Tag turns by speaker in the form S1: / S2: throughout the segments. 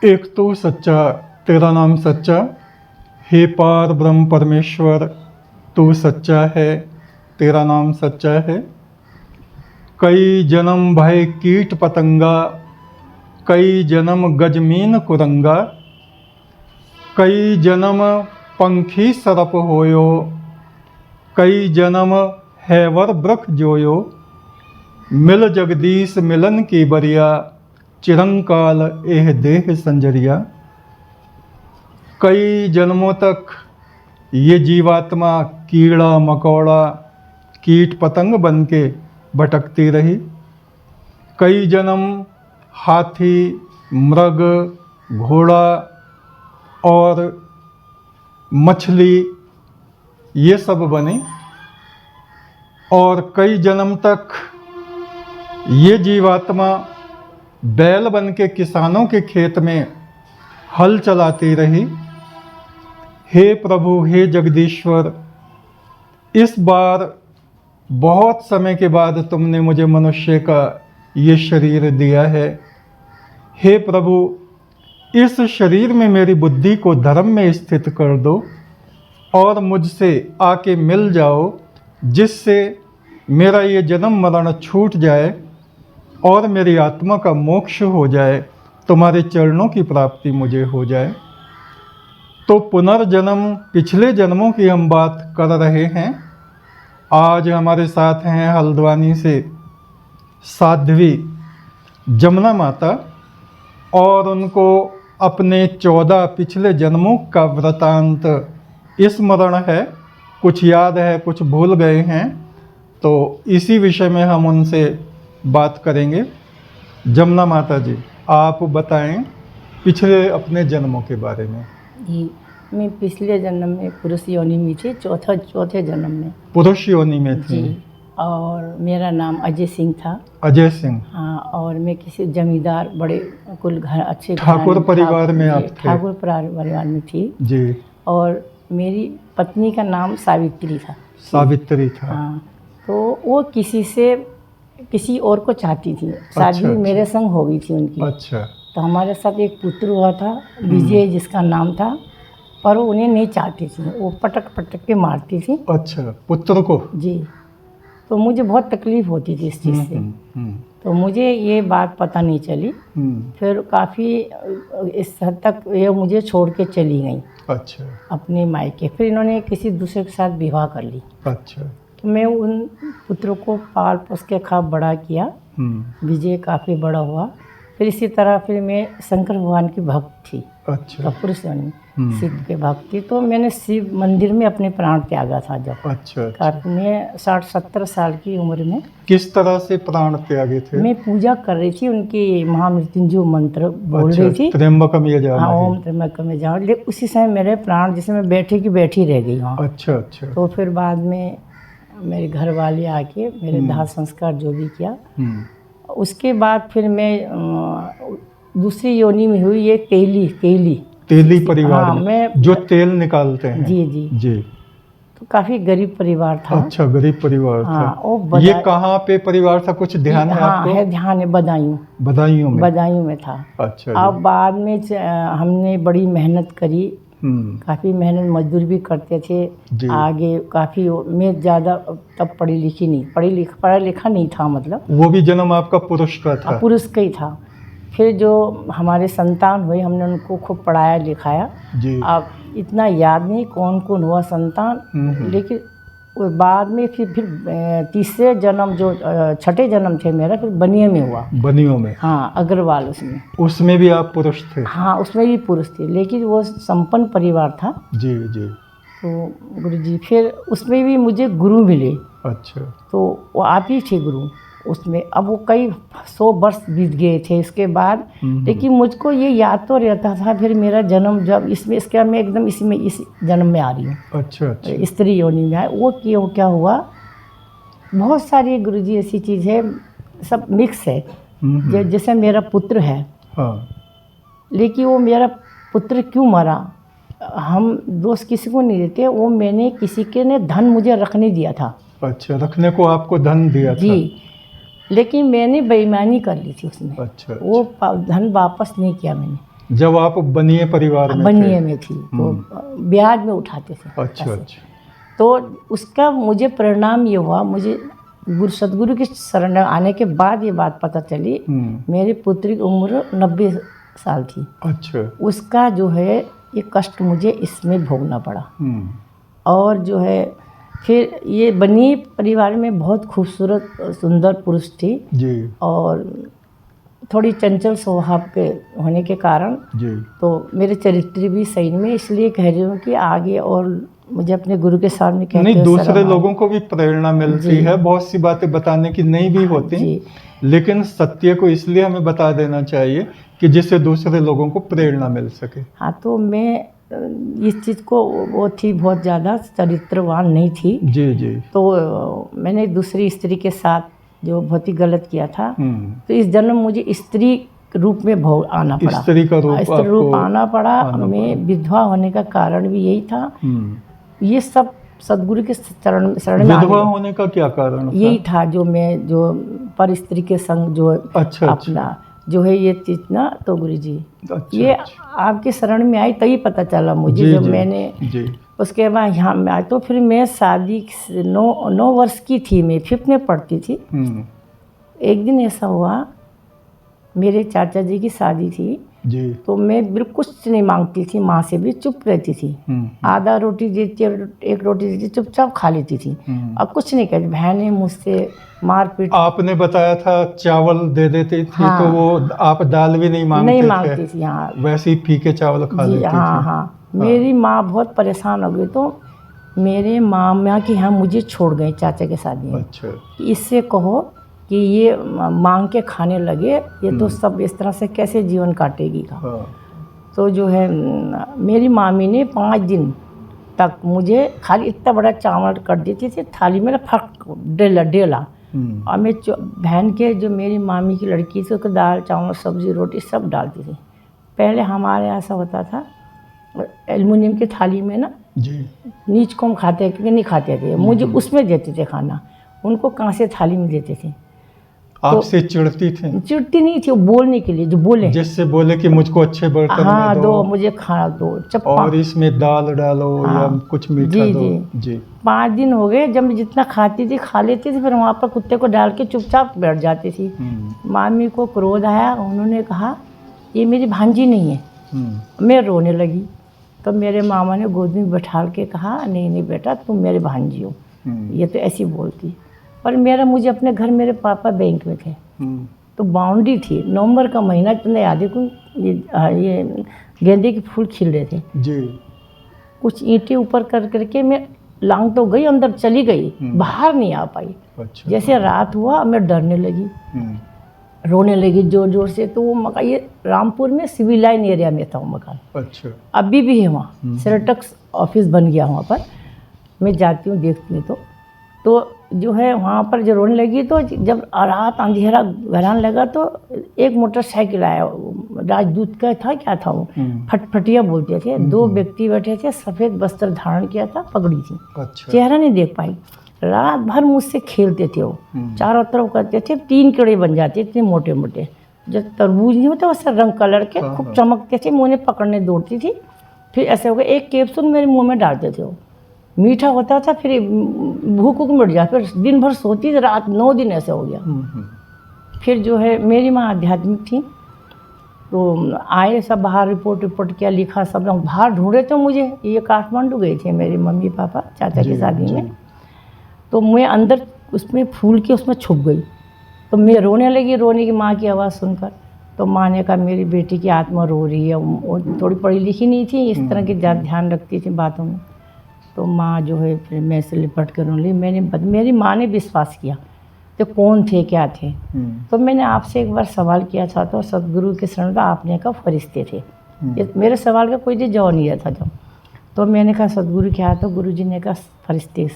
S1: एक तो सच्चा, तेरा नाम सच्चा, हे पार ब्रह्म परमेश्वर, तू सच्चा है, तेरा नाम सच्चा है। कई जन्म भय कीट पतंगा, कई जन्म गजमीन कुरंगा, कई जन्म पंखी सरप होयो, कई जन्म हैवर ब्रख जोयो। मिल जगदीश मिलन की बरिया, चिरंकाल एह देह संजरिया। कई जन्मों तक ये जीवात्मा कीड़ा मकोड़ा कीट पतंग बन के भटकती रही। कई जन्म हाथी मृग घोड़ा और मछली ये सब बने, और कई जन्म तक ये जीवात्मा बैल बन के किसानों के खेत में हल चलाती रही। हे प्रभु, हे जगदीश्वर, इस बार बहुत समय के बाद तुमने मुझे मनुष्य का ये शरीर दिया है। हे प्रभु, इस शरीर में मेरी बुद्धि को धर्म में स्थित कर दो और मुझसे आके मिल जाओ, जिससे मेरा ये जन्म मरण छूट जाए और मेरी आत्मा का मोक्ष हो जाए, तुम्हारे चरणों की प्राप्ति मुझे हो जाए। तो पुनर्जन्म, पिछले जन्मों की हम बात कर रहे हैं। आज हमारे साथ हैं हल्द्वानी से साध्वी जमुना माता, और उनको अपने 14 पिछले जन्मों का वृतांत स्मरण है, कुछ याद है, कुछ भूल गए हैं। तो इसी विषय में हम उनसे बात करेंगे। जमुना माता जी, आप बताएं पिछले अपने जन्मों के बारे में।
S2: जी, मैं पिछले जन्म में पुरुष योनि में थी, चौथे जन्म में
S1: पुरुष योनि में थी
S2: जी। और मेरा नाम अजय सिंह था।
S1: अजय सिंह।
S2: हाँ, और मैं किसी जमींदार बड़े कुल घर अच्छे
S1: ठाकुर परिवार में आप थे?
S2: ठाकुर परिवार में थी
S1: जी।
S2: और मेरी पत्नी का नाम सावित्री था।
S1: सावित्री था।
S2: हाँ, तो वो किसी और को चाहती थी। शादी
S1: अच्छा।
S2: मेरे संग हो गई थी उनकी।
S1: अच्छा।
S2: तो हमारे साथ एक पुत्र हुआ था विजय, जिसका नाम था, पर वो उन्हें नहीं चाहती थी, वो पटक पटक के मारती थी।
S1: अच्छा, पुत्र को?
S2: जी। तो मुझे बहुत तकलीफ़ होती थी इस चीज़ से। तो मुझे ये बात पता नहीं चली। फिर काफ़ी इस हद तक ये मुझे छोड़ के चली गई।
S1: अच्छा।
S2: अपने मायके। फिर इन्होंने किसी दूसरे के साथ विवाह कर ली।
S1: अच्छा।
S2: तो मैं उन पुत्रों को पाल पोस के खाब बड़ा किया। विजय काफ़ी बड़ा हुआ। फिर इसी तरह फिर मैं शंकर भगवान की भक्त थी।
S1: अच्छा।
S2: पुरुष शिव के भक्त थी। तो मैंने शिव मंदिर में अपने प्राण त्यागा था जब।
S1: अच्छा।
S2: काफ़ी मैं 60-70 साल की उम्र में।
S1: किस तरह से प्राण त्यागे थे?
S2: मैं पूजा कर रही थी, उनकी महामृत्युंजय मंत्र बोल रही थी।
S1: त्र्यंबकम यजामहे।
S2: हाँ, ओम त्र्यंबकम यजामहे। लेकिन उसी समय मेरे प्राण, जिसमें मैं बैठी रह गई वहाँ।
S1: अच्छा। अच्छा।
S2: तो फिर बाद में मेरे घर वाले आके मेरे दाह संस्कार जो भी किया। उसके बाद फिर मैं दूसरी योनि में हुई, ये तेली परिवार। हाँ, मैं
S1: जो तेल निकालते हैं।
S2: जी जी
S1: जी।
S2: तो काफ़ी गरीब परिवार था।
S1: अच्छा, गरीब परिवार
S2: हाँ,
S1: था। ये कहाँ पे परिवार था, कुछ ध्यान है आपको?
S2: हाँ, है ध्यान है, बदायूं में था। अच्छा। अब बाद में हमने बड़ी मेहनत करी, काफ़ी मेहनत मजदूरी भी करते थे आगे। काफ़ी मैं ज़्यादा तब पढ़ा लिखा नहीं था, मतलब। वो
S1: भी जन्म आपका पुरुष का था?
S2: पुरुष का ही था। फिर जो हमारे संतान हुए, हमने उनको खूब पढ़ाया लिखाया। अब इतना याद नहीं कौन कौन हुआ संतान, लेकिन वो बाद में फिर तीसरे जन्म, जो छठे जन्म थे मेरा, फिर बनिया में हुआ।
S1: बनियों में?
S2: हाँ, अग्रवाल। उसमें
S1: भी आप पुरुष थे?
S2: हाँ, उसमें भी पुरुष थे, लेकिन वो संपन्न परिवार था।
S1: जी जी।
S2: तो गुरु जी, फिर उसमें भी मुझे गुरु मिले।
S1: अच्छा। तो
S2: वो आप ही थे गुरु उसमें। अब वो कई 100 वर्ष बीत गए थे इसके बाद, लेकिन मुझको ये याद तो रहता था फिर मेरा जन्म जब इसके मैं एकदम इस जन्म में आ रही हूँ।
S1: अच्छा। अच्छा।
S2: स्त्री योनि में आए। वो क्या हुआ, बहुत सारी गुरुजी ऐसी चीज़ है, सब मिक्स है। जैसे मेरा पुत्र है। हाँ। लेकिन वो मेरा पुत्र क्यों मरा, हम दोष किसी को नहीं देते। वो मैंने किसी के ने धन मुझे रखने दिया था।
S1: अच्छा, रखने को आपको धन दिया था?
S2: जी, लेकिन मैंने बेईमानी कर ली थी उसमें।
S1: अच्छा।
S2: वो धन वापस नहीं किया मैंने।
S1: जब आप बनिए परिवार में
S2: बनिए में थी तो ब्याज में उठाते थे
S1: अच्छा
S2: पैसे।
S1: अच्छा।
S2: तो उसका मुझे परिणाम ये हुआ, मुझे सदगुरु की शरण में आने के बाद ये बात पता चली, मेरे पुत्री की उम्र 90 साल थी।
S1: अच्छा।
S2: उसका जो है ये कष्ट मुझे इसमें भोगना पड़ा। और जो है फिर ये बनी परिवार में बहुत खूबसूरत सुंदर पुरुष थी
S1: जी।
S2: और थोड़ी चंचल स्वभाव के होने के कारण
S1: जी।
S2: तो मेरे चरित्र भी सही में, इसलिए कह रही हूँ कि आगे और मुझे अपने गुरु के सामने कहते
S1: नहीं, दूसरे लोगों को भी प्रेरणा मिलती है, बहुत सी बातें बताने की नहीं भी होती, लेकिन सत्य को इसलिए हमें बता देना चाहिए कि जिससे दूसरे लोगों को प्रेरणा मिल सके।
S2: हाँ, तो मैं इस चीज़ को, वो थी बहुत ज़्यादा चरित्रवान नहीं थी
S1: जी जी।
S2: तो मैंने दूसरी स्त्री के साथ जो बहुत ही गलत किया था, तो इस जन्म मुझे स्त्री रूप में आना पड़ा,
S1: स्त्री का रूप,
S2: स्त्री रूप आना पड़ा। मैं विधवा होने का कारण भी यही था। ये सब सदगुरु के शरण में
S1: विधवा होने का क्या कारण था?
S2: यही था, जो मैं जो पर स्त्री के संग जो
S1: अच्छा,
S2: अपना जो है ये चीज ना, तो गुरु जी
S1: अच्छा,
S2: ये आपके शरण में आई तभी पता चला मुझे, जब मैंने उसके बाद यहाँ में आई। तो फिर मैं शादी 9 वर्ष की थी, मैं 5th में पढ़ती थी। एक दिन ऐसा हुआ, मेरे चाचा जी की शादी थी जी। तो मैं बिल्कुल कुछ नहीं मांगती थी, माँ से भी चुप रहती थी। आधा रोटी देती, एक रोटी देती, चुपचाप खा लेती थी। अब कुछ नहीं कहती। बहनें मुझसे मारपीट।
S1: आपने बताया था चावल दे देती थी। हाँ। तो वो आप दाल भी नहीं मांगती
S2: थी। हाँ,
S1: वैसे ही फीके चावल खा लेती थी।
S2: हाँ। मेरी माँ बहुत परेशान हो गई, तो मेरे मामा के यहाँ मुझे छोड़ गए चाचा के शादी में। अच्छा। इससे कहो कि ये मांग के खाने लगे, ये तो सब इस तरह से कैसे जीवन काटेगी का। हाँ। तो जो है मेरी मामी ने 5 दिन तक मुझे खाली इतना बड़ा चावल कर देती थी थाली में, फट डेला। और मैं बहन के, जो मेरी मामी की लड़की थी, उसको दाल चावल सब्जी रोटी सब डालती थी। पहले हमारे यहाँ ऐसा होता था, एल्युमिनियम की थाली में ना जी, नीच को हम खाते क्योंकि नहीं खाते थे, मुझे उसमें देते थे खाना, उनको कांसे थाली में देते थे।
S1: आपसे चिढ़ती थी?
S2: चिढ़ती नहीं थी, वो बोलने के लिए, जो बोले, जिससे बोले कि मुझको अच्छे बर्तन में दो, मुझे खाना दो,
S1: और इसमें दाल डालो या कुछ मीठा दो। जी।
S2: 5 दिन हो गए, जब मैं जितना खाती थी खा लेती थी, फिर वहाँ पर कुत्ते को डाल के चुपचाप बैठ जाती थी। मामी को क्रोध आया, उन्होंने कहा ये मेरी भांजी नहीं है। मैं रोने लगी, तो मेरे मामा ने गोद में बैठा के कहा नहीं बेटा, तुम मेरे भांजी हो, ये तो ऐसी बोलती। पर मुझे अपने घर, मेरे पापा बैंक में थे, तो बाउंड्री थी, नवंबर का महीना, इतना याद है, ये गेंदे के फूल खिल रहे थे जी। कुछ ईंटें ऊपर करके मैं लांग तो गई, अंदर चली गई, बाहर नहीं आ पाई। अच्छा। जैसे रात हुआ, मैं डरने लगी, रोने लगी जोर जोर से। तो वो मकान, ये रामपुर में सिविल लाइन एरिया में था वो मकान। अच्छा। अभी भी है वहाँ, सेरेटक्स ऑफिस बन गया वहाँ पर। मैं जाती हूँ, देखती हूँ, तो जो है वहाँ पर जो रोने लगी, तो जब रात अंधेरा घरान लगा, तो एक मोटरसाइकिल आया, राजदूत का था, क्या था वो, फटफटिया बोलते थे। 2 व्यक्ति बैठे थे, सफ़ेद वस्त्र धारण किया था, पगड़ी थी। अच्छा। चेहरा नहीं देख पाई। रात भर मुझसे खेलते थे वो, चारों तरफ करते थे, 3 कीड़े बन जाते थे मोटे मोटे, जो तरबूज नहीं होता वैसे रंग कलर के, खूब चमकते थे। मैं उन्हें पकड़ने दौड़ती थी, फिर ऐसे हो गया, एक कैप्सूल मेरे मुँह में डालते थे, वो मीठा होता था, फिर भूख मिट जाए, फिर दिन भर सोती थी, रात 9 दिन ऐसे हो गया। फिर जो है मेरी माँ आध्यात्मिक थी, तो आए सब बाहर, रिपोर्ट किया, लिखा, सब लोग बाहर ढूंढे, तो मुझे, ये काठमांडू गए थे मेरे मम्मी पापा चाचा की शादी में, तो मैं अंदर उसमें फूल के उसमें छुप गई। तो मैं रोने लगी, रोने की माँ की आवाज़ सुनकर। तो माँ ने कहा मेरी बेटी की आत्मा रो रही है। वो थोड़ी पढ़ी लिखी नहीं थी, इस तरह की ध्यान रखती थी बातों में। तो माँ जो है फिर मैं से लिपट कर रोने लगी। मेरी माँ ने विश्वास किया, तो कौन थे क्या थे। तो मैंने आपसे एक बार सवाल किया था, तो सदगुरु के शरण में आपने कहा फरिश्ते थे। मेरे सवाल का कोई जवाब नहीं दिया था जब। तो मैंने कहा सदगुरु क्या, तो गुरु जी ने कहा फरिश्ते।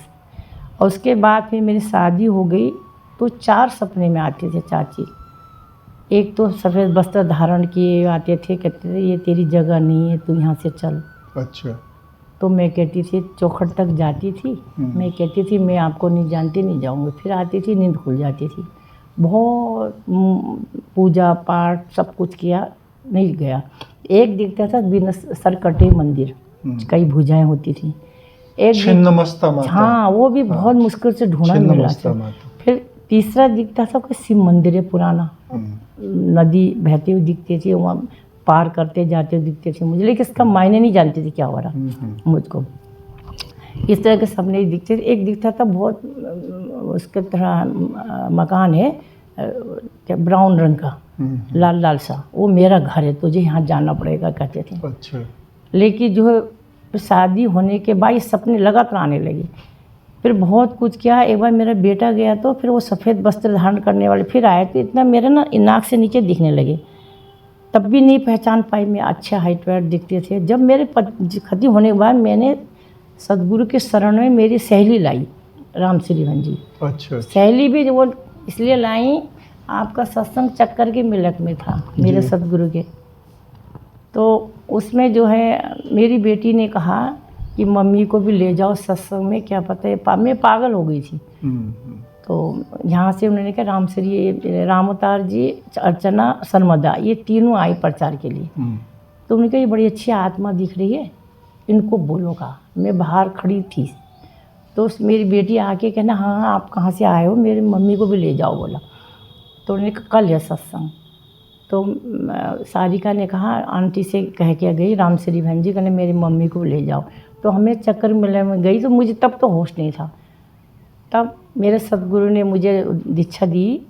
S2: और उसके बाद फिर मेरी शादी हो गई, तो 4 सपने में आते थे चाची। एक तो सफ़ेद वस्त्र धारण किए आते थे, कहते थे ये तेरी जगह नहीं है, तू यहाँ से चल। अच्छा। तो मैं कहती थी, चौखट तक जाती थी, मैं कहती थी मैं आपको नहीं जानती, नहीं जाऊँगी। फिर आती थी, नींद खुल जाती थी। बहुत पूजा पाठ सब कुछ किया, नहीं गया। एक दिखता था बिना सर कटे मंदिर, कई भुजाएं होती थी। एक
S1: छिन्नमस्ता माता,
S2: हाँ वो भी बहुत मुश्किल से ढूंढा मिला
S1: छिन्नमस्ता
S2: था।
S1: माता।
S2: फिर तीसरा दिखता था कोई शिव मंदिर है पुराना, नदी बहती हुई दिखती थी, वहाँ पार करते जाते हुए दिखते थे मुझे, लेकिन इसका मायने नहीं जानती थी क्या हो रहा मुझको। इस तरह के सपने दिखते थे। एक दिखता था बहुत उसके तरह मकान है क्या ब्राउन रंग का, लाल लाल सा, वो मेरा घर है, तुझे यहाँ जाना पड़ेगा कहते थे।
S1: अच्छा।
S2: लेकिन जो है शादी होने के बाद ये सपने लगातार आने लगे। फिर बहुत कुछ किया। एक बार मेरा बेटा गया तो फिर वो सफ़ेद वस्त्र धारण करने वाले फिर आए, तो इतना मेरा ना नाक से नीचे दिखने लगे, तब भी नहीं पहचान पाई मैं, अच्छे हाइट वाइट दिखते थे। जब मेरे खत्म होने के बाद मैंने सदगुरु के शरण में मेरी सहेली लाई, रामश्री बहन जी।
S1: अच्छा।
S2: सहेली भी वो इसलिए लाई, आपका सत्संग चक्कर के मिलक में था मेरे सदगुरु के। तो उसमें जो है मेरी बेटी ने कहा कि मम्मी को भी ले जाओ सत्संग में, क्या पता है मैं पागल हो गई थी। तो यहाँ से उन्होंने कहा रामश्री, राम अवतार जी, अर्चना, सरमदा, ये तीनों आई प्रचार के लिए। तो उन्होंने कहा ये बड़ी अच्छी आत्मा दिख रही है, इनको बोलो। कहा मैं बाहर खड़ी थी, तो मेरी बेटी आके कहना हाँ आप कहाँ से आए हो, मेरी मम्मी को भी ले जाओ बोला। तो उन्होंने कहा कल है सत्संग। तो सारिका ने कहा आंटी से कह के गई रामश्री बहन जी, कहने मेरी मम्मी को ले जाओ। तो हमें चक्कर मिलने में गई, तो मुझे तब तो होश नहीं था। तब मेरे सदगुरु ने मुझे दीक्षा दी,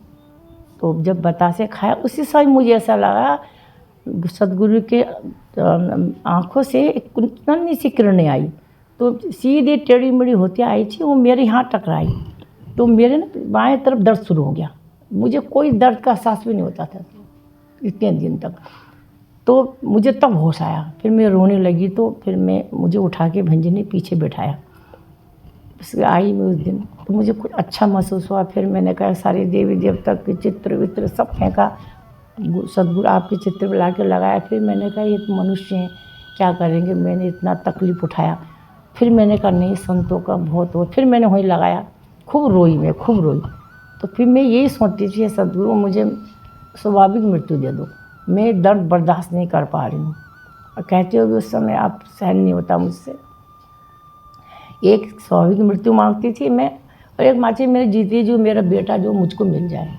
S2: तो जब बतासे खाया उसी समय मुझे ऐसा लगा सदगुरु के आँखों से एक नन्ही सी किरणें आई, तो सीधी टेढ़ी मेढ़ी होती आई थी, वो मेरे यहाँ टकराई। तो मेरे ना बाएं तरफ दर्द शुरू हो गया, मुझे कोई दर्द का एहसास भी नहीं होता था इतने दिन तक। तो मुझे तब होश आया, फिर मैं रोने लगी। तो फिर मुझे उठा के भंजी ने पीछे बैठाया, इसलिए आई मैं उस दिन, तो मुझे कुछ अच्छा महसूस हुआ। फिर मैंने कहा सारे देवी देवता के चित्र वित्र सब फेंका, सदगुरु आपके चित्र ला के लगाया। फिर मैंने कहा ये तो मनुष्य हैं, क्या करेंगे, मैंने इतना तकलीफ़ उठाया। फिर मैंने कहा नहीं संतों का बहुत हो, फिर मैंने वहीं लगाया, खूब रोई, मैं खूब रोई। तो फिर मैं यही सोचती थी सदगुरु मुझे स्वाभाविक मृत्यु दे दो, मैं दर्द बर्दाश्त नहीं कर पा रही हूँ। और कहते हो भी उस समय आप सहन नहीं होता मुझसे। एक स्वाभाविक मृत्यु मांगती थी मैं, और एक माची मेरे जीती जो मेरा बेटा जो मुझको मिल जाए।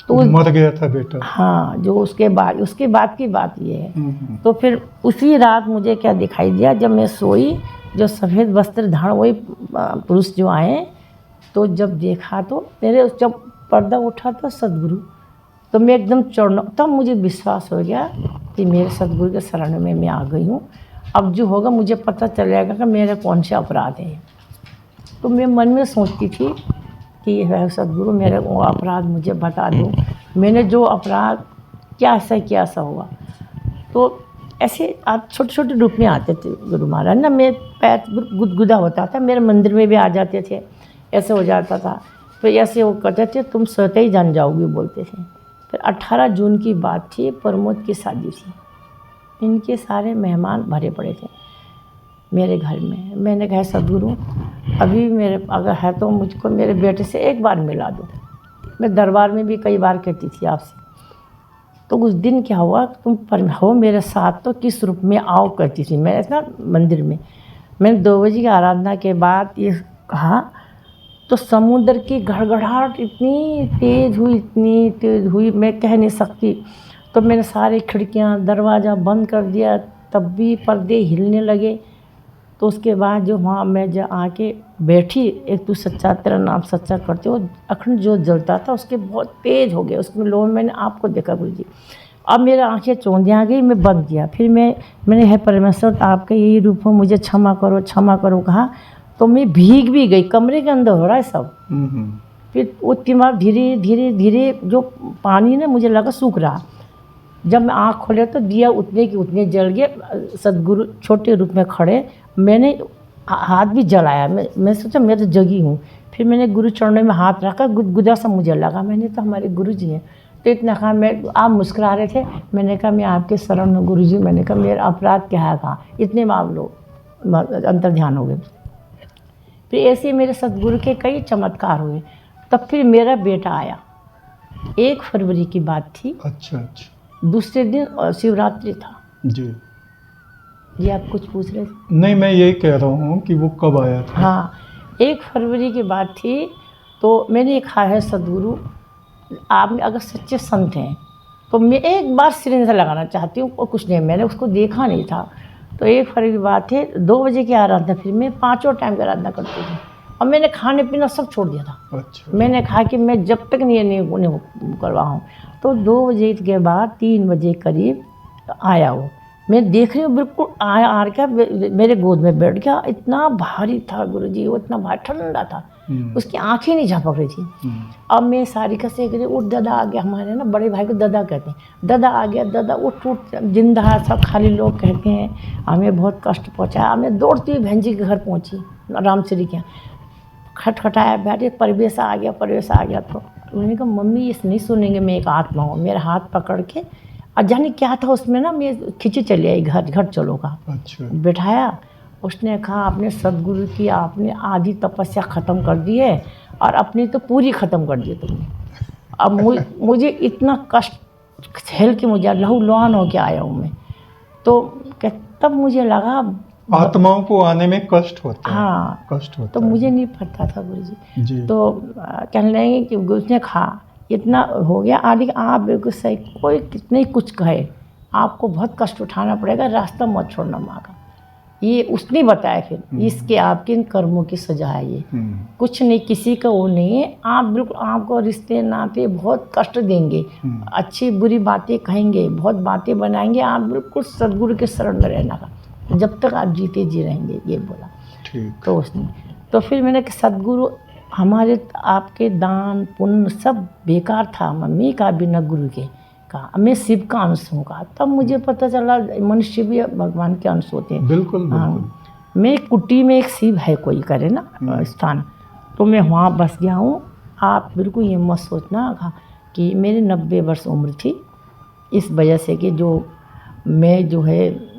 S2: तो
S1: मर गया था बेटा?
S2: हाँ, जो उसके बाद की बात ये है। तो फिर उसी रात मुझे क्या दिखाई दिया, जब मैं सोई, जो सफ़ेद वस्त्र धारण वही पुरुष जो आए, तो जब देखा तो मेरे जब पर्दा उठा तो सदगुरु, तो मैं एकदम तब मुझे विश्वास हो गया कि मेरे सदगुरु के शरण में मैं आ गई हूँ। अब जो होगा मुझे पता चल जाएगा कि मेरे कौन से अपराध हैं। तो मैं मन में सोचती थी कि सदगुरु मेरे वो अपराध मुझे बता दो, मैंने जो अपराध क्या ऐसा किया ऐसा हुआ। तो ऐसे आप छोटे छोटे रूप में आते थे गुरु महाराज ना, मैं पैर गुदगुदा होता था, मेरे मंदिर में भी आ जाते थे, ऐसे हो जाता था। फिर ऐसे वो करते थे तुम स्वतः ही जान जाओगे बोलते थे। फिर 18 जून की बात थी, प्रमोद की शादी थी, इनके सारे मेहमान भरे पड़े थे मेरे घर में। मैंने कहा सदगुरु अभी मेरे अगर है तो मुझको मेरे बेटे से एक बार मिला दो। मैं दरबार में भी कई बार कहती थी आपसे। तो उस दिन क्या हुआ, तुम हो मेरे साथ तो किस रूप में आओ कहती थी मैं ना मंदिर में। मैंने 2 बजे की आराधना के बाद ये कहा तो समुद्र की गड़गड़ाहट इतनी तेज़ हुई मैं कह नहीं सकती। तो मैंने सारी खिड़कियां दरवाज़ा बंद कर दिया, तब भी पर्दे हिलने लगे। तो उसके बाद जो वहाँ मैं जब आके बैठी, एक तू सच्चा तेरा नाम सच्चा करते हो, अखंड जो जलता था उसके बहुत तेज़ हो गया, उसमें लोग मैंने आपको देखा गुरु जी। अब मेरी आँखें चौंधियाँ आ गई, मैं बंद किया। फिर मैंने है परमेश्वर आपका यही रूप हो, मुझे क्षमा करो कहा। तो मैं भीग भी गई, कमरे के अंदर हो रहा है सब। फिर वो तिमार धीरे धीरे जो पानी ना मुझे लगा सूख रहा। जब मैं आँख खोले तो दिया उतने की उतने जल गए। सदगुरु छोटे रूप में खड़े, मैंने हाथ भी जलाया, मैं सोचा मैं तो जगी हूँ। फिर मैंने गुरु चरणों में हाथ रखा, गुदगुदा सा मुझे लगा, मैंने तो हमारे गुरु जी हैं। तो इतना कहा, आप मुस्कुरा रहे थे, मैंने कहा मैं आपके शरण में गुरु जी। मैंने कहा मेरा अपराध क्या है, कहा इतने में आप लोग अंतर ध्यान हो गए। फिर ऐसे मेरे सदगुरु के कई चमत्कार हुए। तब फिर मेरा बेटा आया, 1 फरवरी की बात थी।
S1: अच्छा।
S2: दूसरे दिन शिवरात्रि था,
S1: जी।
S2: जी आप कुछ पूछ रहे थे?
S1: नहीं, मैं यही कह रहा हूँ कि वो कब आया था।
S2: हाँ, 1 फरवरी की बात थी। तो मैंने कहा है सदगुरु, आप अगर सच्चे संत हैं तो मैं एक बार सिरिंज लगाना चाहती हूँ, और कुछ नहीं, मैंने उसको देखा नहीं था। तो 1 फरवरी की बात है, 2 बजे की आराधना, फिर मैं 5 टाइम की आराधना करती थी, और मैंने खाने पीना सब छोड़ दिया था।
S1: अच्छा।
S2: मैंने कहा कि मैं जब तक नहीं करवाऊँ। तो 2 बजे के बाद 3 बजे करीब आया वो। मैं देख रही हूँ बिल्कुल आया, आ क्या मेरे गोद में बैठ गया। इतना भारी था गुरुजी, वो इतना भारी ठंडा था, उसकी आंखें नहीं झपक रही थी। अब मैं सारी का से कह उठ, दादा आ गया। हमारे ना बड़े भाई को दादा कहते हैं, दादा आ गया, दादा उठ उठ, जिंदा सब खाली लोग कहते हैं। हमें बहुत कष्ट पहुँचाया। मैं दौड़ती हुई बहन जी के घर पहुँची, रामचरी के। खटखटाया, बैठे, परवेश आ गया, परवेश आ गया। तो उन्होंने कहा मम्मी ये नहीं सुनेंगे, मैं एक आत्मा हूँ। मेरा हाथ पकड़ के, और जाने क्या था उसमें ना, मैं खींचे चली आई, घर चलो का।
S1: अच्छा।
S2: बैठाया, उसने कहा आपने सदगुरु की, आपने आधी तपस्या ख़त्म कर दी है, और अपनी तो पूरी ख़त्म कर दी तुमने। अब मुझे इतना कष्ट झेल के मुझे लहू लुहान होके आया हूँ मैं। तो तब मुझे लगा
S1: आत्माओं को आने में कष्ट होता है।
S2: हाँ,
S1: कष्ट होता
S2: तो
S1: है।
S2: मुझे नहीं पता था गुरुजी।
S1: जी।
S2: तो कहने लगे कि उसने कहा इतना हो गया आदि, आप बिल्कुल सही, कोई कितने कुछ कहे, आपको बहुत कष्ट उठाना पड़ेगा, रास्ता मत छोड़ना माँ का। ये उसने बताया फिर, इसके आपके इन कर्मों की सजा है ये, कुछ नहीं, किसी का वो नहीं है। आप बिल्कुल, आपको रिश्ते नाते बहुत कष्ट देंगे, अच्छी बुरी बातें कहेंगे, बहुत बातें बनाएंगे, आप बिल्कुल सदगुरु के शरण में रहना का, जब तक आप जीते जी रहेंगे, ये बोला।
S1: ठीक।
S2: तो उसने, तो फिर मैंने कि सदगुरु हमारे आपके दान पुण्य सब बेकार था मम्मी का, बिना गुरु के का। मैं शिव का अंश हूँ का। तब मुझे पता चला मनुष्य भी भगवान के अंश होते हैं।
S1: बिल्कुल बिल्कुल।
S2: हाँ, मैं कुटी में एक शिव है कोई करे ना स्थान, तो मैं वहाँ बस गया हूँ। आप बिल्कुल ये मत सोचना कि मेरी 90 वर्ष उम्र थी, इस वजह से कि जो मैं जो है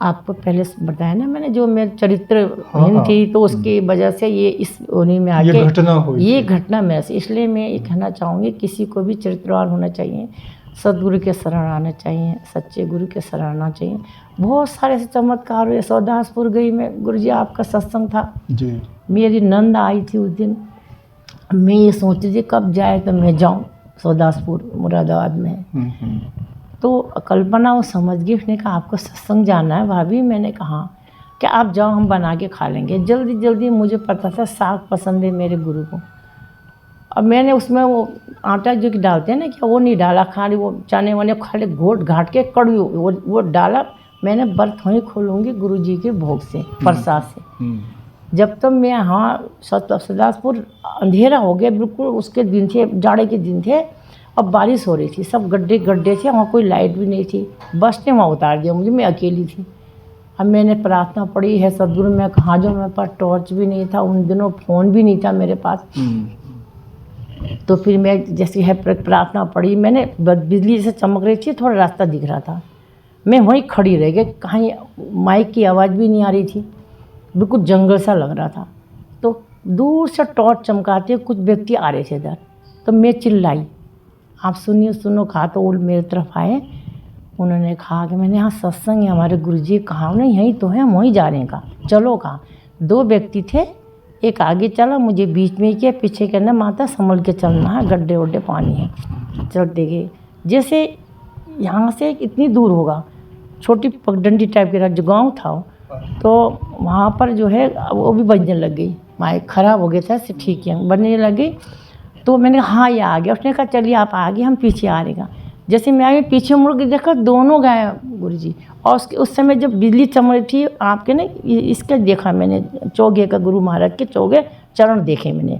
S2: आपको पहले बताया ना मैंने, जो मेरे चरित्रहीन थी, तो उसकी वजह से ये इस उन्हीं में आके
S1: ये घटना हुई।
S2: ये घटना मेरे से, इसलिए मैं ये कहना चाहूँगी किसी को भी चरित्रवान होना चाहिए, सदगुरु के शरण आना चाहिए, सच्चे गुरु के शरण आना चाहिए। बहुत सारे ऐसे चमत्कार हुए। सौदासपुर गई मैं, गुरुजी आपका सत्संग था
S1: जी।
S2: मेरी नंद आई थी उस दिन। मैं ये सोचती थी कब जाए तो मैं जाऊँ सौदासपुर मुरादाबाद में। तो कल्पना वो समझ गई, उसने कहा आपको सत्संग जाना है भाभी। मैंने कहा कि आप जाओ, हम बना के खा लेंगे। जल्दी जल्दी मुझे पता था साग पसंद है मेरे गुरु को। अब मैंने उसमें वो आटा जो कि डालते हैं ना, क्या वो नहीं डाला, खाली वो चने वने खाली घोट घाट के कड़वी वो डाला। मैंने बर्त वहीं खोलूँगी गुरु जी के भोग से, प्रसाद से। जब तक मैं हाँ सदासपुर अंधेरा हो गया बिल्कुल, उसके दिन थे, जाड़े के दिन थे, अब बारिश हो रही थी, सब गड्ढे गड्ढे थे, वहाँ कोई लाइट भी नहीं थी। बस ने वहाँ उतार दिया मुझे, मैं अकेली थी। अब मैंने प्रार्थना पढ़ी है सदगुरु, मैं कहाँ जो, मेरे पास टॉर्च भी नहीं था उन दिनों, फ़ोन भी नहीं था मेरे पास। तो फिर मैं जैसे है प्रार्थना पढ़ी, मैंने बिजली से चमक रही थी, थोड़ा रास्ता दिख रहा था, मैं वहीं खड़ी रह गई, कहीं माइक की आवाज़ भी नहीं आ रही थी, बिल्कुल जंगल सा लग रहा था। तो दूर से टॉर्च चमकाते कुछ व्यक्ति आ रहे थे इधर, तो मैं चिल्लाई, आप सुनिए सुनो। कहा तो वो मेरी तरफ आए, उन्होंने कहा कि मैंने यहाँ सत्संग है हमारे गुरुजी। कहा उन्हें यहीं तो है, हम वहीं जा रहे हैं। कहा चलो। कहा 2 व्यक्ति थे, एक आगे चला, मुझे बीच में किया, पीछे कहना माता संभल के चलना है, गड्ढे वड्ढे पानी है। चलते गए, जैसे यहाँ से इतनी दूर होगा, छोटी पगडंडी टाइप के जो गाँव था, तो वहाँ पर जो है वो भी बजने लग गई, माइक ख़राब हो गया था, इससे ठीक है बनने लग गई। तो मैंने कहा हाँ ये आ गया। उसने कहा चलिए आप आगे, हम पीछे आ रहेगा। जैसे मैं आई, पीछे मुड़ के देखा, दोनों गए गुरुजी। और उस समय जब बिजली चमक थी आपके ना, इसका देखा मैंने, चौगे का, गुरु महाराज के चौगे चरण देखे मैंने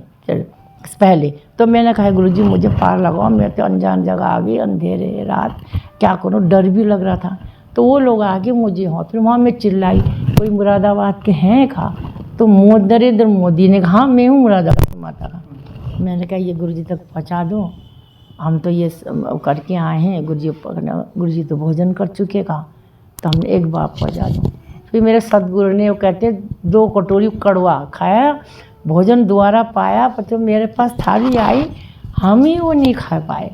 S2: पहले। तो मैंने कहा गुरुजी मुझे पार लगाओ, मैं तो अनजान जगह आ गई, अंधेरे रात, क्या करूँ, डर भी लग रहा था। तो वो लोग आगे मुझे हो, फिर वहाँ मैं चिल्लाई, कोई मुरादाबाद के हैं? कहा तो नरेंद्र मोदी ने कहा मैं हूँ मुरादाबाद माता का। मैंने कहा ये गुरुजी तक पहुँचा दो, हम तो ये करके आए हैं, गुरुजी तो भोजन कर चुके। कहा तो हमने एक बार पहुँचा दो। फिर मेरे सदगुरु ने वो कहते 2 कटोरी कड़वा खाया, भोजन दोबारा पाया, पर तो मेरे पास थाली आई, हम ही वो नहीं खा पाए,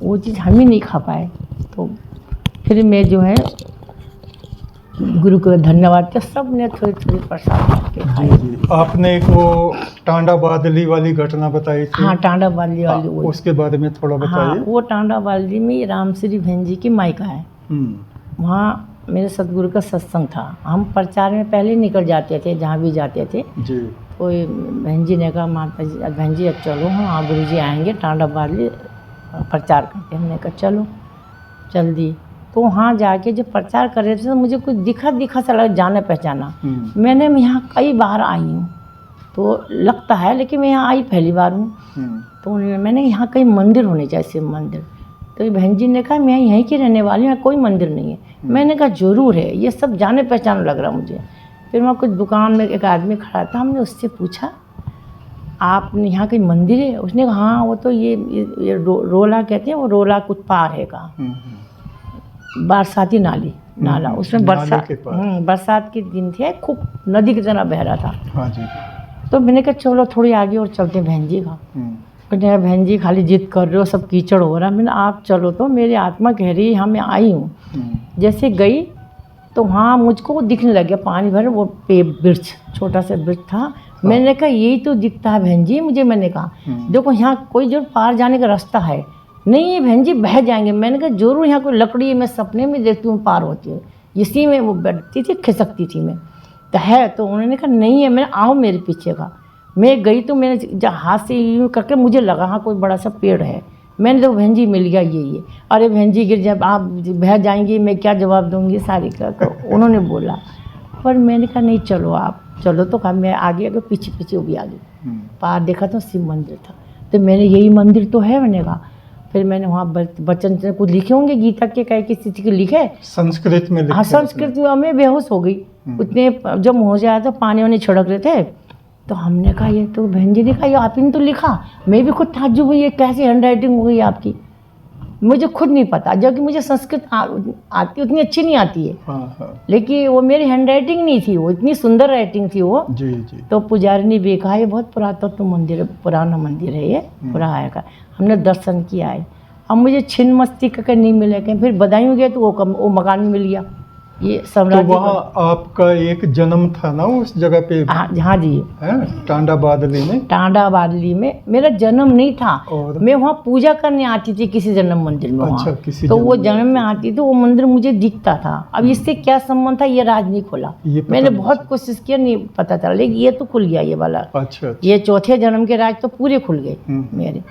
S2: वो चीज़ हम ही नहीं खा पाए। तो फिर मैं जो है गुरु को धन्यवाद किया, सब ने थोड़ी थोड़ी प्रसाद करके
S1: जी जी। आपने एक वो टांडा बादली वाली घटना बताई थी।
S2: हाँ, टांडा बादली वाली वो।
S1: उसके बारे में थोड़ा
S2: हाँ,
S1: बताइए।
S2: वो टांडा बादली में रामश्री बहन जी की मायका है। वहाँ मेरे सतगुरु का सत्संग था। हम प्रचार में पहले निकल जाते थे, जहाँ भी जाते थे।
S1: जी।
S2: तो बहन जी ने कहा, माता जी बहन जी अब चलो, हाँ गुरु जी आएंगे, टांडा बादली प्रचार करते। हमने कहा चलो, चल दी। तो वहाँ जाके जब प्रचार कर रहे थे तो मुझे कुछ दिखा सा लगा, जाना पहचाना। मैं यहाँ कई बार आई हूँ तो लगता है, लेकिन मैं यहाँ आई पहली बार हूँ। तो मैंने यहाँ कई मंदिर होने चाहिए, शिव मंदिर। तो बहन जी ने कहा मैं यहीं की रहने वाली हूँ, कोई मंदिर नहीं है। मैंने कहा ज़रूर है, ये सब जाने पहचान लग रहा मुझे। फिर वहाँ कुछ दुकान में एक आदमी खड़ा था, हमने उससे पूछा आपने यहाँ कहीं मंदिर है? उसने कहा हाँ, वो तो ये रोला कहते हैं, वो रोला कुछ पार है का बरसाती नाला। उसमें बरसात के दिन थे, खूब नदी की तरह बह रहा था।
S1: हाँ जी।
S2: तो मैंने कहा चलो थोड़ी आगे और चलते हैं बहन जी का। कहते बहन जी खाली जिद कर रहे हो, सब कीचड़ हो रहा। मैंने आप चलो, तो मेरी आत्मा कह रही है हाँ मैं आई हूँ। जैसे गई तो वहाँ मुझको दिखने लग गया पानी भरे, वो वृक्ष, छोटा सा वृक्ष था। मैंने कहा यही तो दिखता है बहन जी मुझे। मैंने कहा देखो यहाँ कोई जो पार जाने का रास्ता है नहीं है बहन जी, बह जाएंगे। मैंने कहा जरूर यहाँ कोई लकड़ी है, मैं सपने में देखती हूँ पार होती हूँ। इसी में वो बैठती थी, खिसकती थी मैं तो है। तो उन्होंने कहा नहीं है। मैंने आओ मेरे पीछे का। मैं गई तो मैंने जब हाथ से यूँ करके मुझे लगा हाँ कोई बड़ा सा पेड़ है। मैंने तो बहन जी मिल गया ये। अरे बहन जी गिर जब आप बह जाएंगी मैं क्या जवाब दूँगी सारी का। तो उन्होंने बोला, पर मैंने कहा नहीं चलो आप चलो। तो कहा मैं आगे पीछे वो भी आ गई। पार देखा तो शिव मंदिर था। तो मैंने यही मंदिर तो है, मैंने कहा। फिर मैंने वहाँ वचन कुछ लिखे होंगे गीता के, कहीं किसी चीज़ के लिखे
S1: संस्कृत में लिखे।
S2: हाँ, संस्कृत में। मैं बेहोश हो गई उतने, जब हो जाया तो पानी वानी छिड़क रहे थे। तो हमने कहा ये तो बहन जी ने कहा ये आप ही ने तो लिखा। मैं भी खुद ताज्जुब हुई, ये कैसी हैंड राइटिंग हो गई आपकी, मुझे खुद नहीं पता। जबकि मुझे संस्कृत आती, उतनी अच्छी नहीं आती है। हाँ। लेकिन वो मेरी हैंड राइटिंग नहीं थी, वो इतनी सुंदर राइटिंग थी वो। जी जी। तो पुजारी ने भी कहा ये बहुत पुरातत्व मंदिर है, पुराना मंदिर है ये, पुराना का। हमने दर्शन किया है। अब मुझे छिन्न मस्तिष्क का नहीं मिले, कहीं फिर बदायूं गए तो वो मकान में मिल गया। ये साम्राज्य। तो
S1: वहाँ आपका एक जन्म था ना उस जगह पे?
S2: हाँ जी,
S1: है टांडा बादली में।
S2: टांडा बादली में मेरा जन्म नहीं था। मैं वहाँ पूजा करने आती थी किसी जन्म मंदिर में। अच्छा, किसी तो वो जन्म में आती तो वो मंदिर मुझे दिखता था। अब इससे क्या संबंध था ये राज नहीं खोला। मैंने बहुत कोशिश किया, नहीं पता चला, लेकिन ये तो खुल गया ये वाला। अच्छा। ये चौथे जन्म के राज तो पूरे खुल गए मेरे।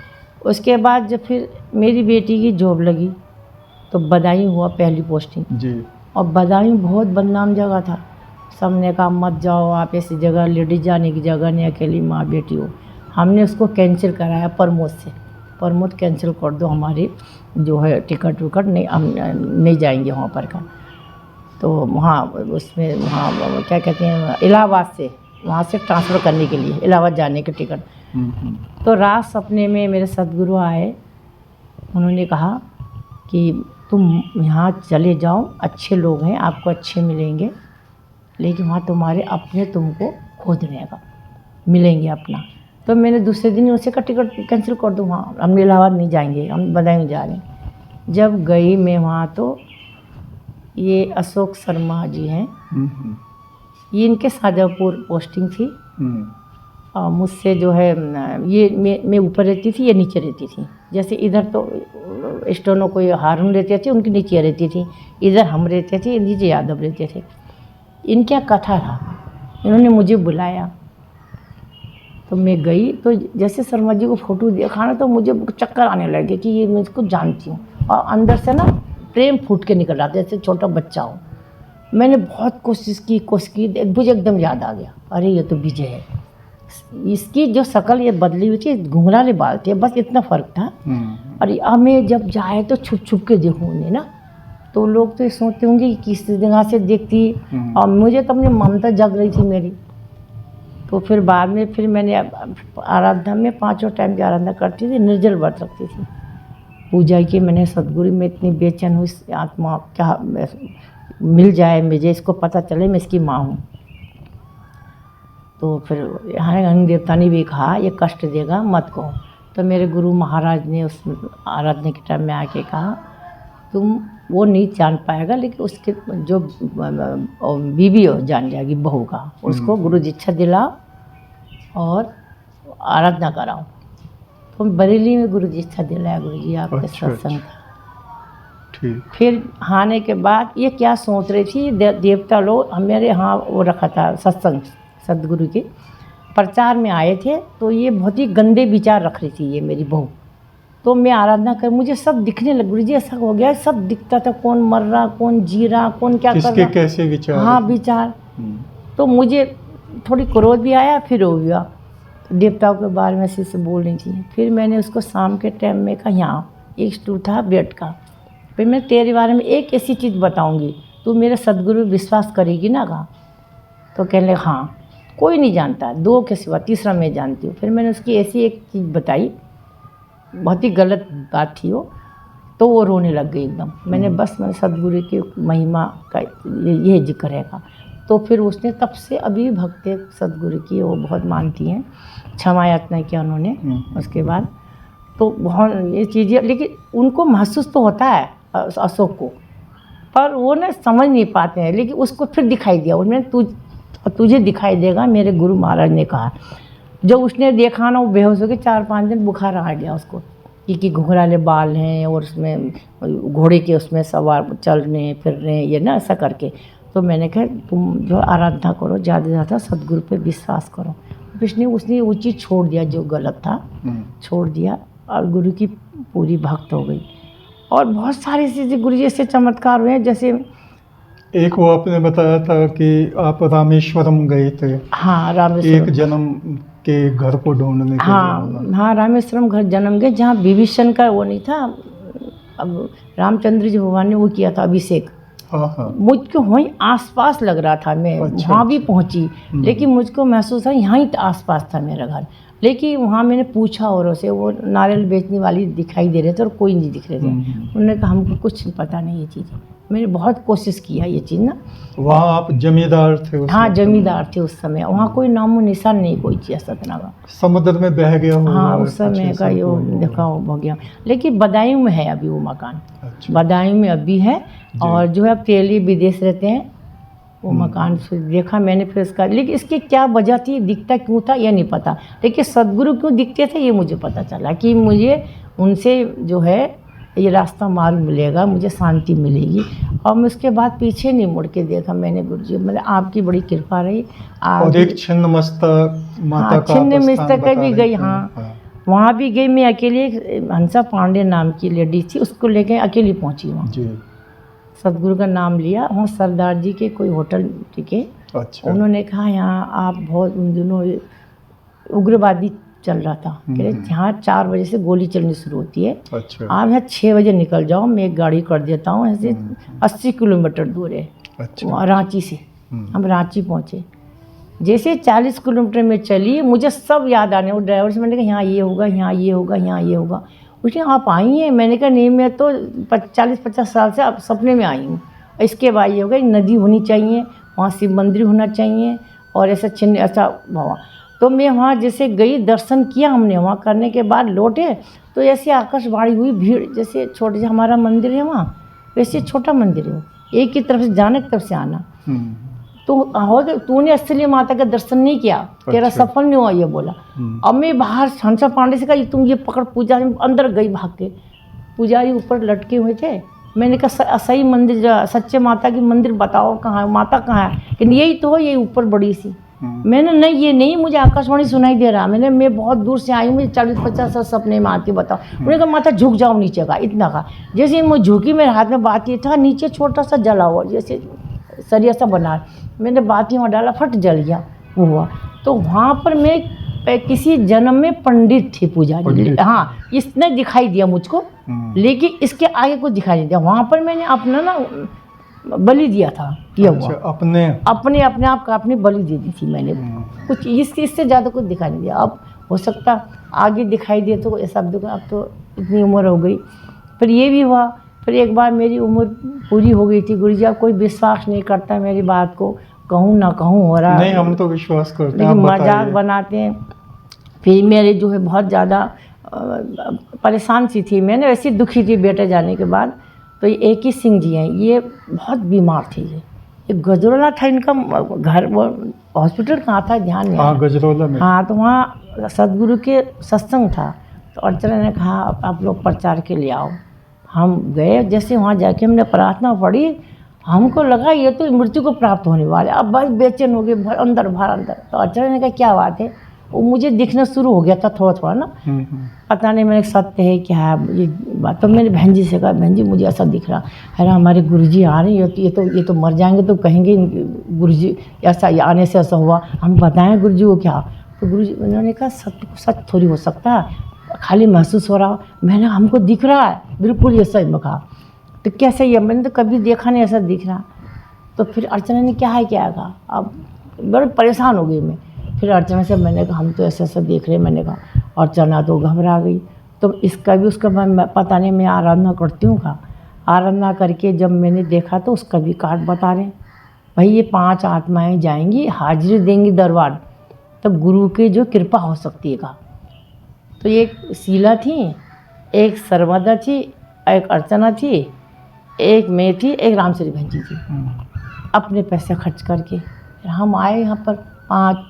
S2: उसके बाद जब फिर मेरी बेटी की जॉब लगी तो बदायूं हुआ पहली पोस्टिंग जी। और बदायूं बहुत बदनाम जगह था। सबने कहा मत जाओ आप, ऐसी जगह लेडीज जाने की जगह नहीं, अकेली माँ बेटी हो। हमने उसको कैंसिल कराया प्रमोद से, प्रमोद कैंसिल कर दो हमारी जो है टिकट विकट, नहीं हम नहीं जाएंगे वहाँ पर का। तो वहाँ उसमें वहाँ क्या कहते हैं इलाहाबाद से, वहाँ से ट्रांसफ़र करने के लिए इलाहाबाद जाने के टिकट। तो रात सपने में मेरे सदगुरु आए, उन्होंने कहा कि तुम यहाँ चले जाओ, अच्छे लोग हैं, आपको अच्छे मिलेंगे, लेकिन वहाँ तुम्हारे अपने तुमको खोजने का मिलेंगे अपना। तो मैंने दूसरे दिन उनसे का टिकट कैंसिल कर दूँ, वहाँ हम इलाहाबाद नहीं जाएंगे, हम बदायूं जा रहे हैं। जब गई मैं वहाँ तो ये अशोक शर्मा जी हैं, ये इनके शाजापुर पोस्टिंग थी। और मुझसे जो है ये मैं ऊपर रहती थी, ये नीचे रहती थी। जैसे इधर तो स्टोनो कोई हारून रहते थे, उनकी नीचे रहती थी, इधर हम रहते थे, नीचे यादव रहते थे। इनका कथा था, इन्होंने मुझे बुलाया तो मैं गई। तो जैसे शर्मा जी को फ़ोटो देखा ना तो मुझे चक्कर आने लगे कि ये मैं इसको जानती हूँ। और अंदर से ना प्रेम फूट के निकल रहा था, जैसे छोटा बच्चा हो। मैंने बहुत कोशिश की, मुझे एकदम याद आ गया, अरे ये तो विजय है। इसकी जो शक्ल ये बदली हुई थी, घुंघराले बाल थे, बस इतना फ़र्क था। और हमें जब जाए तो छुप छुप के देखूँ उन्हें ना, तो लोग तो ये सोचते होंगे कि किस जगह से देखती। और मुझे तो अपनी ममता जग रही थी मेरी। तो फिर बाद में फिर मैंने आराधना में 5 टाइम की आराधना करती थी, निर्जल व्रत रखती थी, पूजा की। मैंने सदगुरु में इतनी बेचैन हुई, आत्मा क्या मिल जाए मुझे, इसको पता चले मैं इसकी माँ हूँ। तो फिर यहाँ अन्न देवता ने भी कहा ये कष्ट देगा मत कहो। तो मेरे गुरु महाराज ने उस आराधना के टाइम में आके कहा तुम वो नहीं जान पाएगा, लेकिन उसके जो बीवी जान जाएगी, बहू का, उसको गुरु दीक्षा दिलाओ और आराधना कराओ। तो बरेली में गुरु दीक्षा दिलाया गुरु जी आपके सत्संग का।
S1: ठीक।
S2: फिर आने के बाद ये क्या सोच रही थी, देवता लोग मेरे यहाँ वो रखा था सत्संग, सदगुरु के प्रचार में आए थे, तो ये बहुत ही गंदे विचार रख रही थी ये मेरी बहू। तो मैं आराधना कर, मुझे सब दिखने लग, गुरु जी ऐसा हो गया, सब दिखता था, कौन मर रहा, कौन जी रहा, कौन क्या कर रहा,
S1: कैसे विचार।
S2: हाँ विचार। तो मुझे थोड़ी क्रोध भी आया, फिर हो गया, देवताओं के बारे में ऐसे बोल रही थी। फिर मैंने उसको शाम के टाइम में कहा, यहाँ एक स्टूल था बेड का, फिर मैं तेरे बारे में एक ऐसी चीज़ बताऊंगी, तू मेरे सदगुरु विश्वास करेगी ना? कहा। तो कहने लगे हाँ, कोई नहीं जानता, दो के सिवा तीसरा मैं जानती हूँ। फिर मैंने उसकी ऐसी एक चीज़ बताई, बहुत ही गलत बात थी वो, तो वो रोने लग गई एकदम। मैंने बस मैंने सदगुरु की महिमा का ये जिक्र है का। तो फिर उसने तब से अभी भक्त सदगुरु की वो बहुत मानती हैं, क्षमा याचना किया उन्होंने उसके बाद। तो बहुत ये चीज़ें, लेकिन उनको महसूस तो होता है अशोक को, पर वो ना समझ नहीं पाते हैं। लेकिन उसको फिर दिखाई दिया, उन्होंने तुझे दिखाई देगा, मेरे गुरु महाराज ने कहा। जब उसने देखा ना, वो बेहोश हो के 4-5 दिन बुखार आ गया उसको, कि घुंघराले बाल हैं और उसमें घोड़े के उसमें सवार चलने फिरने, ये ना ऐसा करके। तो मैंने कहा तुम जो आराधना करो, ज़्यादा से ज़्यादा सदगुरु पे विश्वास करो। उसने वो चीज़ छोड़ दिया जो गलत था, छोड़ दिया और गुरु की पूरी भक्त हो गई। और बहुत सारी चीज़ें गुरु जी से चमत्कार हुए हैं। जैसे
S1: एक वो आपने बताया था कि आप रामेश्वरम गए थे।
S2: हाँ, रामेश्वरम,
S1: एक जन्म के घर को ढूंढने के लिए।
S2: हाँ, रामेश्वरम घर जन्म गए, जहाँ विभीषण का वो नहीं था, अब रामचंद्र जी भगवान ने वो किया था अभिषेक।
S1: हाँ।
S2: मुझको वहीं आसपास लग रहा था, मैं वहाँ भी पहुँची, लेकिन मुझको महसूस था यहाँ ही आसपास था मेरा घर। लेकिन वहाँ मैंने पूछा औरों से, वो नारियल बेचने वाली दिखाई दे रहे थे और कोई नहीं दिख रहे थे। उन्होंने कहा हमको कुछ पता नहीं ये चीज़। मैंने बहुत कोशिश किया ये चीज़ ना।
S1: वहाँ आप जमींदार थे उस
S2: हाँ, जमींदार थे उस समय। वहाँ कोई नामो निशान नहीं कोई चीज़ सतना का।
S1: समुद्र में बह गया होगा।
S2: हाँ, उस समय का ये देखा हो गया। लेकिन बदायूं में है अभी वो मकान।
S1: अच्छा।
S2: बदायूं में अभी है। और जो है अब तेली विदेश रहते हैं, वो मकान फिर देखा मैंने फिर इसका। लेकिन इसकी क्या वजह थी, दिखता क्यों था ये नहीं पता, लेकिन सदगुरु क्यों दिखते थे ये मुझे पता चला कि मुझे उनसे जो है ये रास्ता मार्ग मिलेगा, मुझे शांति मिलेगी। और मैं उसके बाद पीछे नहीं मुड़ के देखा मैंने। गुरु जी मतलब आपकी बड़ी कृपा रही।
S1: और एक छिन्नमस्ता माता का
S2: छिन्नमस्ता का भी गई। हाँ, वहाँ भी गई मैं अकेले। हंसा पांडे नाम की लेडी थी, उसको लेके अकेली पहुँची वहाँ। सदगुरु का नाम लिया। वहाँ सरदार जी के कोई होटल टिके।
S1: अच्छा।
S2: उन्होंने कहा यहाँ आप बहुत, उन दिनों उग्रवादी चल रहा था, कह रहे यहाँ 4 बजे से गोली चलनी शुरू होती है।
S1: अच्छा।
S2: आप यहाँ 6 बजे निकल जाओ, मैं एक गाड़ी कर देता हूँ। ऐसे 80 किलोमीटर दूर है। अच्छा। रांची से हम रांची पहुँचे। जैसे 40 किलोमीटर में चली, मुझे सब याद आने। वो ड्राइवर से मैंने कहा यहाँ ये होगा, यहाँ ये होगा, यहाँ ये होगा। उसने आप आई हैं? मैंने कहा नहीं, मैं तो 40-50 साल से अब सपने में आई हूँ। इसके बाद ये होगा, नदी होनी चाहिए, वहाँ शिव मंदिर होना चाहिए और ऐसा छिन्न ऐसा वहाँ। तो मैं वहाँ जैसे गई, दर्शन किया हमने। वहाँ करने के बाद लौटे तो ऐसी आकाशवाणी हुई, भीड़ जैसे छोटे से हमारा मंदिर है वहाँ, वैसे छोटा मंदिर है, एक ही तरफ से जाना एक तरफ से आना। तो हो गया, तूने असली माता का दर्शन नहीं किया, तेरा सफल नहीं हुआ ये बोला। अब मैं बाहर हंसा पांडे से कहा तुम ये पकड़, पुजारी अंदर गई भाग के। पुजारी ऊपर लटके हुए थे। मैंने कहा सही मंदिर, सच्चे माता की मंदिर बताओ कहाँ है, माता कहाँ है? कि यही तो है, ये ऊपर बड़ी सी। मैंने नहीं, ये नहीं, मुझे आकाशवाणी सुनाई दे रहा। मैं बहुत दूर से आई हूँ, मुझे 40-50 साल सपने में आती, बताओ। उन्होंने कहा माता झुक जाओ नीचे का, इतना का। जैसे मैं झुकी, मेरे हाथ में बाती था, नीचे छोटा सा जला हुआ जैसे सरिया सा बना। मैंने बाती वहाँ डाला, फट जल गया वो हुआ। तो वहाँ पर मैं किसी जन्म में पंडित थी, पुजारी। हाँ, इसने दिखाई दिया मुझको, लेकिन इसके आगे कुछ दिखाई नहीं दिया। वहाँ पर मैंने अपना ना बलि दिया था, किया हुआ। अपने आप का अपनी बलि दे दी थी मैंने। कुछ इससे ज़्यादा कुछ दिखाई नहीं दिया। अब हो सकता आगे दिखाई दे तो ऐसा अब तो इतनी उम्र हो गई। फिर ये भी हुआ। फिर एक बार मेरी उम्र पूरी हो गई थी। गुरुजी आप कोई विश्वास नहीं करता मेरी बात को, कहूँ ना कहूँ हो रहा।
S1: नहीं, हम तो विश्वास करते हैं,
S2: लेकिन मजाक बनाते हैं। फिर मेरे जो है बहुत ज़्यादा परेशान सी थी, मैंने ऐसी दुखी थी बेटे जाने के बाद। तो ये एक ही सिंह जी हैं, ये बहुत बीमार थे। ये गजरोला था इनका घर, वो हॉस्पिटल कहाँ था ध्यान नहीं।
S1: हाँ, गजरोला में।
S2: हाँ, तो वहाँ सदगुरु के सत्संग था। तो अर्चना ने कहा आप लोग प्रचार के लिए आओ। हम गए, जैसे वहाँ जाके हमने प्रार्थना पढ़ी, हमको लगा ये तो मृत्यु को प्राप्त होने वाले। अब बस बेचैन हो गए, अंदर बाहर अंदर। तो अर्चना ने कहा क्या बात है, वो मुझे दिखना शुरू हो गया था थोड़ा थोड़ा ना, पता नहीं मैंने सत्य है क्या है ये बात। तो मैंने बहन जी से कहा, बहन जी मुझे ऐसा दिख रहा है, हमारे गुरुजी आ रहे हैं, ये तो मर जाएंगे, तो कहेंगे गुरुजी ऐसा आने से ऐसा हुआ, हम बताएं गुरुजी को क्या। तो गुरुजी उन्होंने कहा सत्य सच थोड़ी हो सकता है, खाली महसूस हो रहा। मैंने हमको दिख रहा है बिल्कुल ये सही में कहा। तो कैसे ये, मैंने तो कभी देखा नहीं ऐसा दिख रहा। तो फिर अर्चना ने क्या है क्या कहा, अब बड़े परेशान हो गई मैं। फिर अर्चना से मैंने कहा हम तो ऐसा ऐसा देख रहे हैं। मैंने कहा, अर्चना तो घबरा गई। तो इसका भी उसका मैं पता नहीं, मैं आराधना करती हूँ का, आराधना करके जब मैंने देखा तो उसका भी कार्ड बता रहे भाई ये 5 आत्माएं जाएंगी, हाजिरी देंगी दरबार, तब गुरु की जो कृपा हो सकती है का। तो एक शीला थी, एक सर्वदा थी, एक अर्चना थी, एक मैं थी, एक रामश्री बहन जी थी। अपने पैसे खर्च करके हम आए यहाँ पर, 5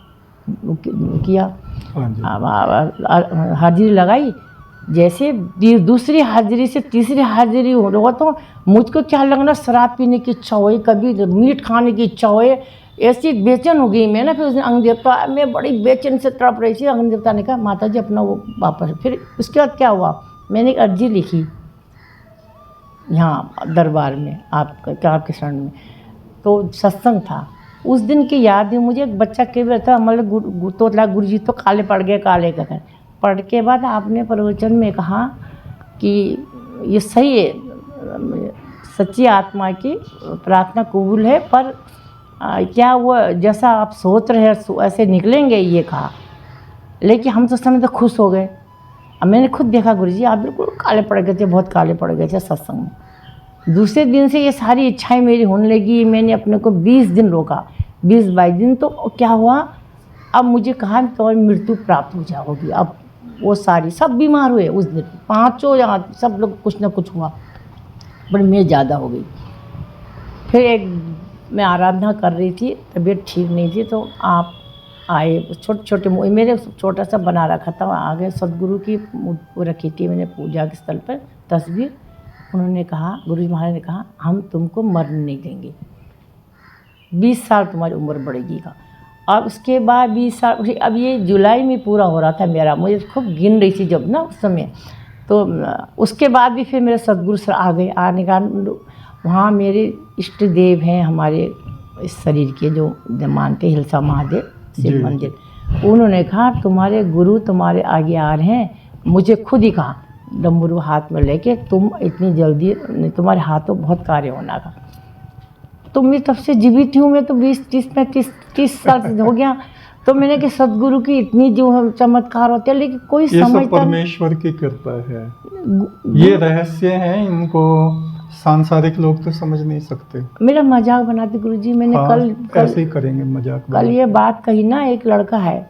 S2: किया, हाजिरी लगाई। जैसे दूसरी हाजिरी से तीसरी हाजिरी हो तो मुझको क्या लगना, शराब पीने की इच्छा हुई, कभी मीट खाने की इच्छा हुई, ऐसी बेचैन हो गई मैं ना। फिर उसने अंग देवता, मैं बड़ी बेचैन से तड़प रही थी। अंग देवता ने कहा माता जी अपना वो वापस। फिर उसके बाद क्या हुआ, मैंने एक अर्जी लिखी यहाँ दरबार में आपके शरण में। तो सत्संग था उस दिन की याद है मुझे। एक बच्चा कह रहा था मतलब तो गुरु जी तो काले पड़ गए, काले का कर। पढ़ के बाद आपने प्रवचन में कहा कि ये सही है, सच्ची आत्मा की प्रार्थना कबूल है, पर क्या वो जैसा आप सोच रहे हैं ऐसे निकलेंगे, ये कहा। लेकिन हम तो समय तो खुश हो गए। अब मैंने खुद देखा गुरु जी आप बिल्कुल काले पड़ गए थे, बहुत काले पड़ गए थे सत्संग में। दूसरे दिन से ये सारी इच्छाएं मेरी होने लगी। मैंने अपने को 20 दिन रोका, 20-22 दिन। तो क्या हुआ, अब मुझे कहा तो मृत्यु प्राप्त हो जाओगी। अब वो सारी सब बीमार हुए उस दिन, 5 या सब लोग कुछ ना कुछ हुआ, पर मैं ज़्यादा हो गई। फिर एक मैं आराधना कर रही थी, तबीयत ठीक नहीं थी, तो आप आए। छोटे छोटे मेरे छोटा सा बना रखा था, आगे सदगुरु की वो रखी थी मैंने पूजा के स्थल पर तस्वीर। उन्होंने कहा, गुरु जी महाराज ने कहा हम तुमको मरने नहीं देंगे, 20 साल तुम्हारी उम्र बढ़ेगी का। और उसके बाद 20 साल, अब ये जुलाई में पूरा हो रहा था मेरा, मुझे खूब गिन रही थी जब ना उस समय। तो उसके बाद भी फिर मेरे सदगुरु सर आ गए। आने का वहाँ मेरे इष्ट देव हैं हमारे इस शरीर के, जो मानते हिलसा महादेव शिव मंदिर। उन्होंने कहा तुम्हारे गुरु तुम्हारे आगे आ रहे हैं। मुझे खुद ही कहा डमरू हाथ में लेके, तुम इतनी जल्दी तुम्हारे हाथों बहुत कार्य होना का। तो मैं तब से जीवित हूँ, मैं तो 20-30 साल से हो गया। तो मैंने कि सदगुरु की इतनी जो चमत्कार होते हैं, लेकिन कोई समझता नहीं।
S1: परमेश्वर की कृपा है, ये रहस्य हैं, इनको सांसारिक लोग तो समझ नहीं सकते।
S2: मेरा मजाक बनाते गुरुजी। मैंने कल
S1: ऐसे ही करेंगे मजाक।
S2: कल ये बात कही ना, एक लड़का है,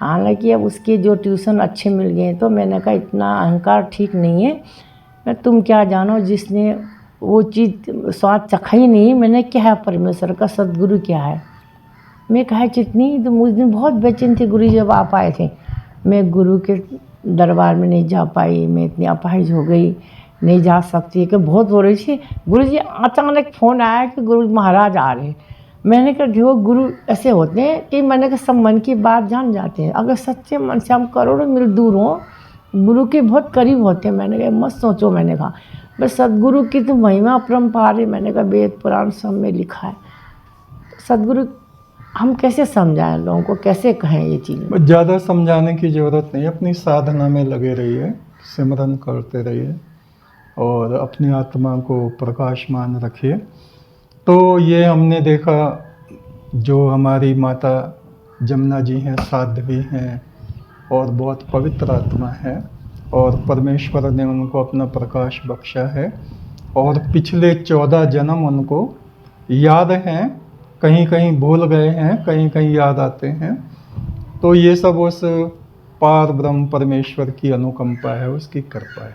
S2: हालांकि अब उसके जो ट्यूशन अच्छे मिल गए, तो मैंने कहा इतना अहंकार ठीक नहीं है। तुम क्या जानो, जिसने वो चीज़ स्वाद चखा ही नहीं। मैंने क्या है परमेश्वर का, सदगुरु क्या है। मैं कहा चितनी, तो उस दिन बहुत बेचैन थी गुरु जब आप आए थे। मैं गुरु के दरबार में नहीं जा पाई, मैं इतनी अपाहिज हो गई, नहीं जा सकती, कि बहुत हो रही थी। गुरु जी अचानक फ़ोन आया कि गुरु महाराज आ रहे हैं। मैंने कहा देखो गुरु ऐसे होते हैं कि मैंने कहा सब मन की बात जान जाते हैं। अगर सच्चे मन से हम करोड़ों मील दूर हों, गुरु के बहुत करीब होते हैं। मैंने कहा मत सोचो, मैंने कहा बस सदगुरु की तो महिमा अपरंपार है। मैंने कहा वेद पुराण सब में लिखा है। सदगुरु हम कैसे समझाएं लोगों को, कैसे कहें ये चीज़।
S1: ज़्यादा समझाने की ज़रूरत नहीं, अपनी साधना में लगे रहिए, सिमरन करते रहिए और अपनी आत्मा को प्रकाशमान रखिए। तो ये हमने देखा, जो हमारी माता जमुना जी हैं, साध्वी हैं और बहुत पवित्र आत्मा है, और परमेश्वर ने उनको अपना प्रकाश बख्शा है, और पिछले 14 जन्म उनको याद हैं, कहीं कहीं भूल गए हैं, कहीं कहीं याद आते हैं। तो ये सब उस पार ब्रह्म परमेश्वर की अनुकंपा है, उसकी कृपा है।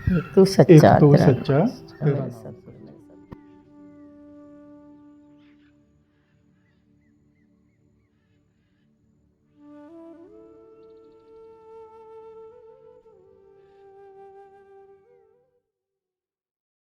S2: एक तू सच्चा
S1: एक तो
S2: तेरा
S1: सच्चा तेरा नाम।